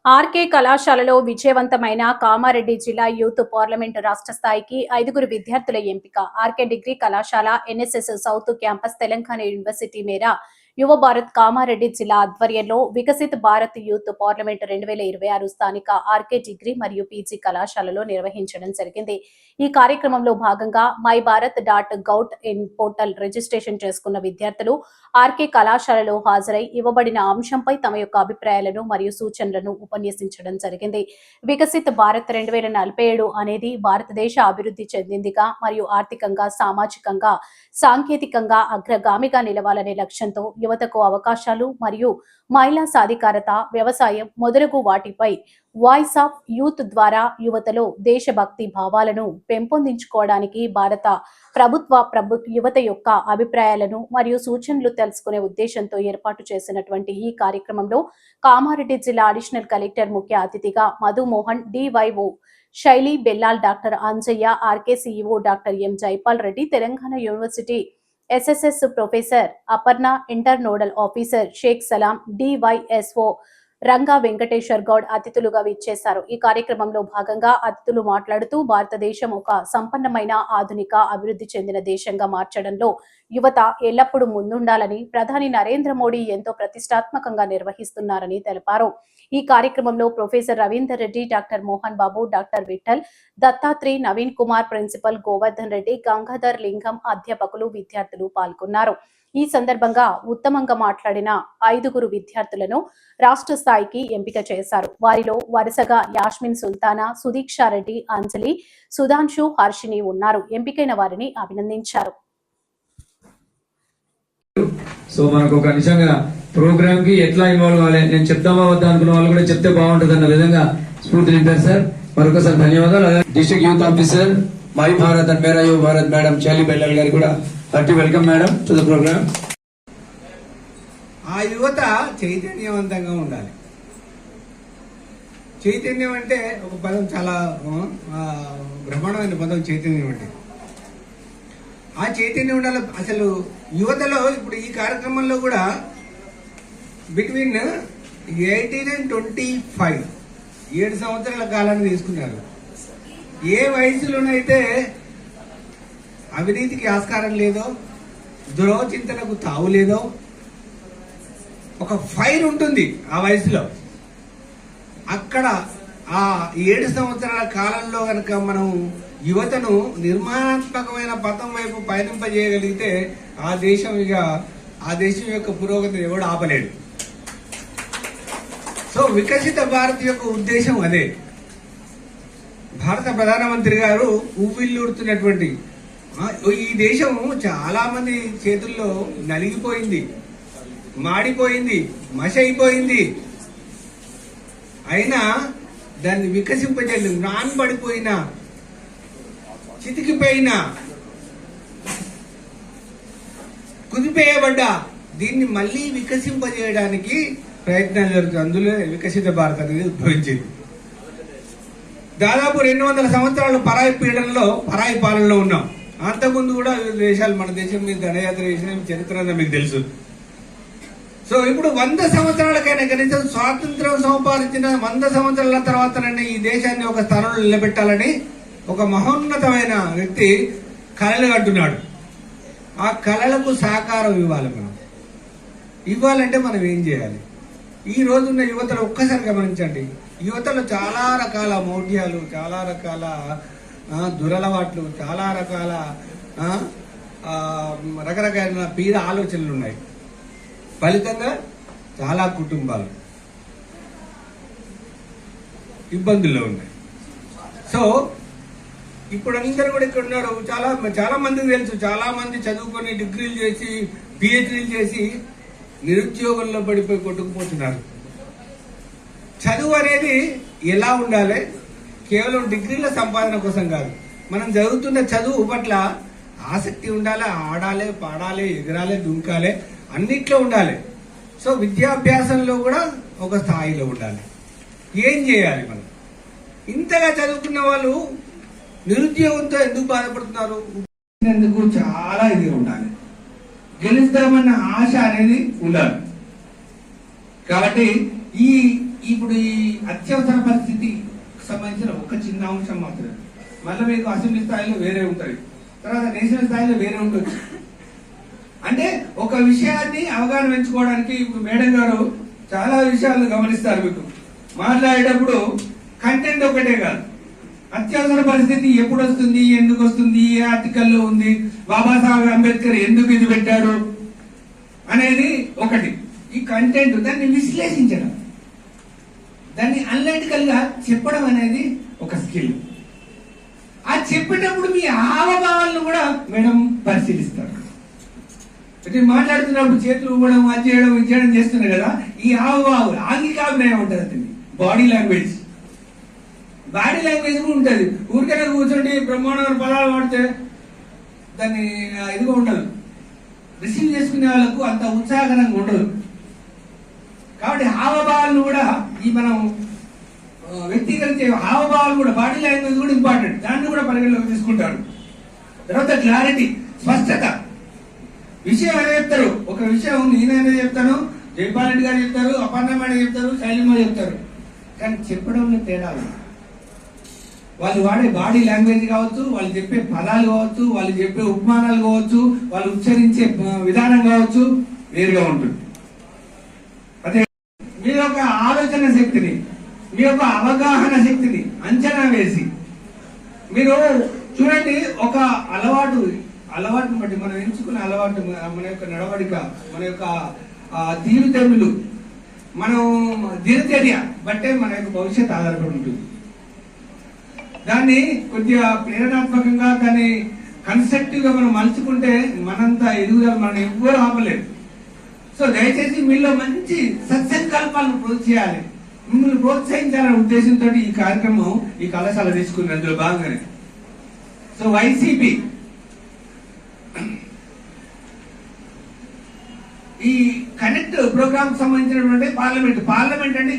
RK కళాశాలలో విజయవంతమైన కామారెడ్డి జిల్లా యూత్ పార్లమెంటు రాష్ట్ర స్థాయికి 5 విద్యార్థుల ఎంపిక. ఆర్కే డిగ్రీ కళాశాల NSS south campus Telangana university మేర యువ భారత్ కామారెడ్డి జిల్లా ఆధ్వర్యంలో వికసిత్ భారత్ యూత్ పార్లమెంట్ 2026 స్థానిక ఆర్కే డిగ్రీ మరియు పీజీ కళాశాలలో నిర్వహించడం జరిగింది. ఈ కార్యక్రమంలో భాగంగా my Bharat .gov.in portal registration చేసుకున్న విద్యార్థులు ఆర్కే కళాశాలలో హాజరై ఇవ్వబడిన అంశంపై తమ యొక్క అభిప్రాయాలను మరియు సూచనలను ఉపన్యసించడం జరిగింది. వికసిత్ భారత్ 2047 అనేది భారతదేశ అభివృద్ధి చెందిందిగా మరియు ఆర్థికంగా, సామాజికంగా, సాంకేతికంగా అగ్రగామిగా నిలవాలనే లక్ష్యంతో యువతకు అవకాశాలు మరియు మహిళా సాధికారత, వ్యవసాయం మొదలగు వాటిపై వాయిస్ ఆఫ్ యూత్ ద్వారా యువతలో దేశభక్తి భావాలను పెంపొందించుకోవడానికి భారత ప్రభుత్వ యువత యొక్క అభిప్రాయాలను మరియు సూచనలు తెలుసుకునే ఉద్దేశంతో ఏర్పాటు చేసినటువంటి ఈ కార్యక్రమంలో కామారెడ్డి జిల్లా అడిషనల్ కలెక్టర్ ముఖ్య అతిథిగా Madhumohan, DYO Shaili Bellal, doctor Anjaiah, RK CEO doctor M Jaipal Reddy, Telangana university SSS professor Aparna, inter nodal officer Sheikh Salam, DYSO Ranga Venkateshwar Goud అతిథులుగా విచ్చేశారు. ఈ కార్యక్రమంలో భాగంగా అతిథులు మాట్లాడుతూ భారతదేశం ఒక సంపన్నమైన, ఆధునిక, అభివృద్ధి చెందిన దేశంగా మార్చడంలో యువత ఎల్లప్పుడూ ముందుండాలని ప్రధాని నరేంద్ర మోడీ ఎంతో ప్రతిష్టాత్మకంగా నిర్వహిస్తున్నారని తెలిపారు. ఈ కార్యక్రమంలో professor Ravinder Reddy, doctor Mohan Babu, doctor Vithal, Dattatri, Naveen Kumar, principal Govardhan Reddy, Gangadhar లింగం, అధ్యాపకులు, విద్యార్థులు పాల్గొన్నారు. ఈ సందర్భంగా ఉత్తమంగా మాట్లాడిన 5 విద్యార్థులను రాష్ట్ర స్థాయికి ఎంపిక చేశారు. వారిలో వరుసగా యాస్మిన్ సుల్తానా, సుదీక్షారెడ్డి, అంజలి, సుధాంశు, హర్షిని ఉన్నారు. ఎంపికైన వారిని అభినందించారు. సో మనకు ఒక నిజంగా ప్రోగ్రామ్ కి ఎట్లా ఇన్వాల్వ్ అవ్వాలి, నేను చెప్తామా వద్దా అనుకున్న వాళ్ళు కూడా చెప్తే బాగుంటుంది అన్న విధంగా స్ఫూర్తి నింపారు సార్. మరొకసారి ధన్యవాదాలు. District youth officer my Bharat and Mera Yuva Bharat madam Shaili Bellal గారు కూడా hearty welcome madam to the program. ఆ యువత చైతన్యవంతంగా ఉండాలి. చైతన్యం అంటే ఒక పదం, చాలా బ్రహ్మాండమైన పదం చైతన్యం అంటే. ఆ చైతన్యం ఉండాలి. అసలు యువతలో ఇప్పుడు ఈ కార్యక్రమంలో కూడా బిట్వీన్ 18 and 25 7 సంవత్సరాల కాలాన్ని తీసుకున్నారు. ఏ వయసులోనైతే అవినీతికి ఆస్కారం లేదో, దురోచింతనకు తావు లేదో, ఒక ఫైర్ ఉంటుంది ఆ వయసులో, అక్కడ ఆ 7 సంవత్సరాల కాలంలో కనుక మనం యువతను నిర్మాణాత్మకమైన పథం వైపు పయనింపజేయగలిగితే ఆ దేశం యొక్క పురోగతిని ఎవడు ఆపలేడు. సో వికసిత భారత్ యొక్క ఉద్దేశం అదే. భారత ప్రధానమంత్రి గారు ఊపిల్లుడుతున్నటువంటి ఈ దేశం చాలా మంది చేతుల్లో నలిగిపోయింది, మాడిపోయింది, మష అయిపోయింది. అయినా దాన్ని వికసింపజేయలేదు. నానబడిపోయిన, చితికిపోయిన, కుదిపేయబడ్డ దీన్ని మళ్ళీ వికసింపజేయడానికి ప్రయత్నాలు జరుగుతుంది. అందులో వికసిత భారత్ అనేది ఉద్భవించింది. దాదాపు 200 సంవత్సరాలు పరాయి పీడనలో, పరాయి పాలనలో ఉన్నాం. అంతకుముందు కూడా వివిధ దేశాలు మన దేశం మీద దండయాత్ర చేసిన చరిత్ర మీకు తెలుసు. సో ఇప్పుడు 100 సంవత్సరాలకైనా కనీసం స్వాతంత్రం సంపాదించిన 100 సంవత్సరాల తర్వాతనైనా ఈ దేశాన్ని ఒక స్థానంలో నిలబెట్టాలని ఒక మహోన్నతమైన వ్యక్తి కలలు కంటున్నాడు. ఆ కళలకు సహకారం ఇవ్వాలి. మనం ఇవ్వాలంటే మనం ఏం చేయాలి? ఈ రోజున్న యువతలో ఒక్కసారి గమనించండి. యువతలో చాలా రకాల మౌఢ్యాలు, చాలా రకాల దురలవాట్లు, చాలా రకాల రకరకాల పీడ ఆలోచనలు ఉన్నాయి. ఫలితంగా చాలా కుటుంబాలు ఇబ్బందుల్లో ఉన్నాయి. సో ఇప్పుడు అందరూ కూడా ఇక్కడ ఉన్నారు. చాలా మందికి తెలుసు. చాలా మంది చదువుకొని డిగ్రీలు చేసి, పిహెచ్డీలు చేసి నిరుద్యోగంలో పడిపోయి కొట్టుకుపోతున్నారు. చదువు అనేది ఎలా ఉండాలి? కేవలం డిగ్రీల సంపాదన కోసం కాదు. మనం చదువుతున్న చదువు పట్ల ఆసక్తి ఉండాలి. ఆడాలి, పాడాలి, ఎగరాలి, దుంకాలి, అన్నిట్లో ఉండాలి. సో విద్యాభ్యాసంలో కూడా ఒక స్థాయిలో ఉండాలి. ఏం చేయాలి? మనం ఇంతగా చదువుకున్న వాళ్ళు నిరుద్యోగంతో ఎందుకు బాధపడుతున్నారు? ఎందుకు చాలా ఇదిగా ఉండాలి. గెలుస్తామన్న ఆశ అనేది ఉండాలి. కాబట్టి ఈ ఇప్పుడు ఈ అత్యవసర పరిస్థితి సంబంధించిన ఒక చిన్న అంశం మాత్రమే. మళ్ళీ మీకు అసెంబ్లీ స్థాయిలో వేరే ఉంటుంది, తర్వాత నేషనల్ స్థాయిలో వేరే ఉండొచ్చు. అంటే ఒక విషయాన్ని అవగాహన పెంచుకోవడానికి ఇప్పుడు మేడం గారు చాలా విషయాలను గమనిస్తారు. మీకు మాట్లాడేటప్పుడు కంటెంట్ ఒకటే కాదు, అత్యవసర పరిస్థితి ఎప్పుడు వస్తుంది, ఎందుకు వస్తుంది, ఏ ఆర్టికల్లో ఉంది, బాబాసాహెబ్ అంబేద్కర్ ఎందుకు ఇది పెట్టాడు అనేది ఒకటి. ఈ కంటెంట్ దాన్ని విశ్లేషించడం, దాన్ని అనలిటికల్ గా చెప్పడం అనేది ఒక స్కిల్. ఆ చెప్పేటప్పుడు మీ హావభావాలను కూడా మేడం పరిశీలిస్తారు. అంటే మాట్లాడుతున్నప్పుడు చేతులు ఇవ్వడం, అది చేయడం, ఇది చేయడం చేస్తున్నారు కదా, ఈ హావభావాలు ఆంగికాభినయం ఉంటుంది. అతన్ని బాడీ లాంగ్వేజ్ కూడా ఉంటుంది. ఊరికైనా కూర్చోండి బ్రహ్మాండమైన పదాలు వాడితే దాన్ని ఇదిగా ఉండదు, రిసీవ్ చేసుకునే వాళ్ళకు అంత ఉత్సాహకరంగా ఉండదు. కాబట్టి హావభావాలను కూడా ఈ మనం వ్యక్తీకరించే హావభావాలు కూడా, బాడీ లాంగ్వేజ్ కూడా ఇంపార్టెంట్, దాన్ని కూడా పరిగణలోకి తీసుకుంటాడు. తర్వాత క్లారిటీ, స్పష్టత. విషయం అనేది చెప్తారు, ఒక విషయం నేనైనా చెప్తాను, జైపాల్ రెడ్డి గారు చెప్తారు, అపర్ణ మేడం చెప్తారు, శైలిమ చెప్తారు, కానీ చెప్పడంలో తేడా. వాళ్ళు వాడే బాడీ లాంగ్వేజ్ కావచ్చు, వాళ్ళు చెప్పే పదాలు కావచ్చు, వాళ్ళు చెప్పే ఉపమానాలు కావచ్చు, వాళ్ళు ఉచ్చరించే విధానం కావచ్చు, వేరుగా ఉంటుంది. అదే మీ యొక్క ఆలోచన శక్తిని, మీ యొక్క అవగాహన శక్తిని అంచనా వేసి మీరు చూడండి. ఒక అలవాటును బట్టి మనం ఎంచుకునే అలవాటు, మన యొక్క నడవడిక, మన యొక్క తీరుతెన్నులు, మనం దినచర్య బట్టే మన యొక్క భవిష్యత్తు ఆధారపడి ఉంటుంది. దాన్ని కొద్దిగా ప్రేరణాత్మకంగా, దాన్ని కన్స్ట్రక్టివ్ గా మనం మలుచుకుంటే మనంతా ఎదుగుదల మనం ఎవ్వరూ ఆపలేదు. సో దయచేసి మీలో మంచి సత్సంకల్పాలను చేయాలి, మిమ్మల్ని ప్రోత్సహించాలనే ఉద్దేశంతో ఈ కార్యక్రమం, ఈ కళాశాల తీసుకుని అందులో భాగంగానే. సో వైసీపీ ఈ కనెక్ట్ ప్రోగ్రామ్ సంబంధించినటువంటి పార్లమెంట్ అంటే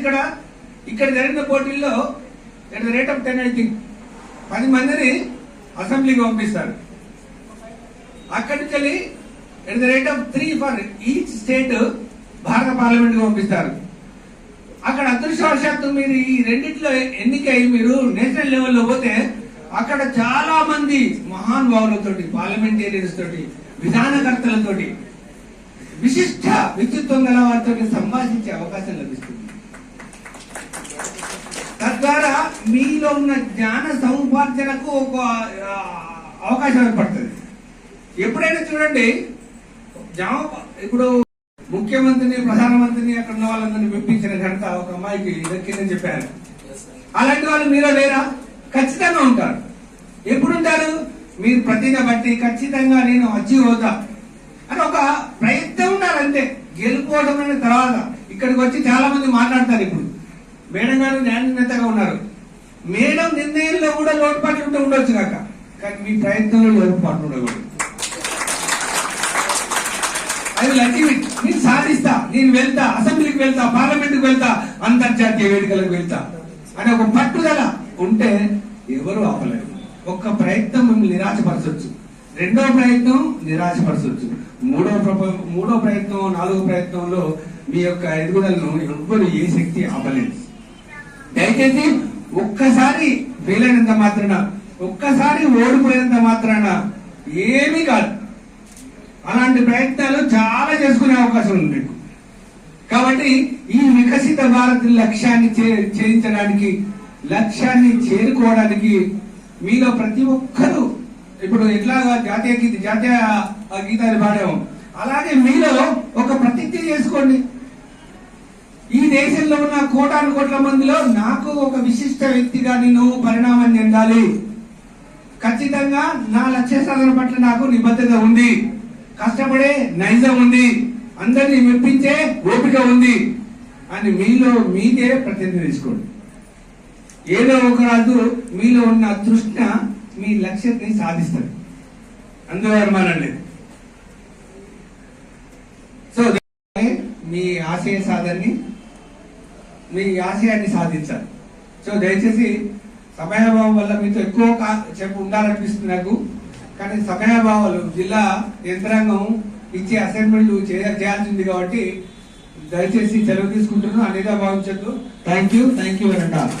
ఇక్కడ జరిగిన పోటీల్లో at the rate of 10 I think 10 మందిని అసెంబ్లీకి పంపిస్తారు. అక్కడి నుంచి వెళ్ళి at the rate of 3 for each state భారత పార్లమెంట్ కి పంపిస్తారు. అక్కడ అదృష్టవశాత్తు మీరు ఈ రెండిట్లో ఎన్నికై మీరు నేషనల్ లెవెల్లో పోతే అక్కడ చాలా మంది మహానుభావులతోటి, పార్లమెంటేరియన్స్ తోటి, విధానకర్తలతోటి, విశిష్ట వ్యక్తిత్వం గల వారితో సంభాషించే అవకాశం లభిస్తుంది. తద్వారా మీలో ఉన్న జ్ఞాన సముపార్జనకు ఒక అవకాశం ఏర్పడుతుంది. ఎప్పుడైనా చూడండి, ఇప్పుడు ముఖ్యమంత్రిని, ప్రధానమంత్రిని, అక్కడ ఉన్న వాళ్ళందరినీ మెప్పించిన ఘనత ఒక అమ్మాయికి దక్కిందని చెప్పారు. అలాంటి వాళ్ళు మీలో లేరా? ఖచ్చితంగా ఉంటారు. ఎప్పుడుంటారు? మీరు ప్రతిన బట్టి ఖచ్చితంగా నేను అచీవ్ అవుతా అని ఒక ప్రయత్నం ఉండాలి అంతే. గెలుపుకోవడం అనే తర్వాత ఇక్కడికి వచ్చి చాలా మంది మాట్లాడతారు. ఇప్పుడు మేడం గారు న్యాయనేతగా ఉన్నారు, మేడం నిర్ణయంలో కూడా లోటుపాట్లు ఉంటే ఉండొచ్చు కాక, కానీ మీ ప్రయత్నంలో లోటుపాట్లు ఉండకూడదు. అది లక్కీ నేను సాధిస్తా, నేను వెళ్తా, అసెంబ్లీకి వెళ్తా, పార్లమెంట్కి వెళ్తా, అంతర్జాతీయ వేదికలకు వెళ్తా అని ఒక పట్టుదల ఉంటే ఎవరు ఆపలేరు. ఒక్క ప్రయత్నం మిమ్మల్ని నిరాశపరచవచ్చు, రెండో ప్రయత్నం నిరాశపరచవచ్చు, మూడో ప్రయత్నం, నాలుగో ప్రయత్నంలో మీ యొక్క ఎదుగుదలను ఎవ్వరు ఏ శక్తి ఆపలేదు. దయచేసి ఒక్కసారి ఫెయిల్ అయినంత మాత్రాన, ఒక్కసారి ఓడిపోయినంత మాత్రాన ఏమీ కాదు. అలాంటి ప్రయత్నాలు చాలా చేసుకునే అవకాశం ఉంది మీకు. కాబట్టి ఈ వికసిత భారత్ లక్ష్యాన్ని చేయించడానికి, లక్ష్యాన్ని చేరుకోవడానికి మీలో ప్రతి ఒక్కరూ ఇప్పుడు ఎట్లా జాతీయ గీతాన్ని పాడాము, అలాగే మీలో ఒక ప్రతిజ్ఞ చేసుకోండి. ఈ దేశంలో ఉన్న కోటాను కోట్ల మందిలో నాకు ఒక విశిష్ట వ్యక్తిగా నేను పరిణామం చెందాలి, ఖచ్చితంగా నా లక్ష్య సాధన పట్ల నాకు నిబద్ధత ఉంది, కష్టపడే నైజం ఉంది, అందరినీ మెప్పించే ఓపిక ఉంది అని మీలో మీదే ప్రతిజ్ఞ తీసుకోండి. ఏదో ఒక రోజు మీలో ఉన్న తృష్ణ మీ లక్ష్యాన్ని సాధిస్తారు, అందులో అనుమానం లేదు. సో మీ ఆశయ సాధనని, మీ ఆశయాన్ని సాధించాలి. సో దయచేసి సమయాభావం వల్ల మీతో ఎక్కువ చెప్పు ఉండాలనిపిస్తుంది నాకు, కానీ సమయాభావాలు జిల్లా యంత్రాంగం ఇచ్చే అసైన్మెంట్లు చేయాల్సింది కాబట్టి దయచేసి సెలవు తీసుకుంటున్నాను, అనేదా భావించద్దు. థ్యాంక్ యూ అని అంటారు.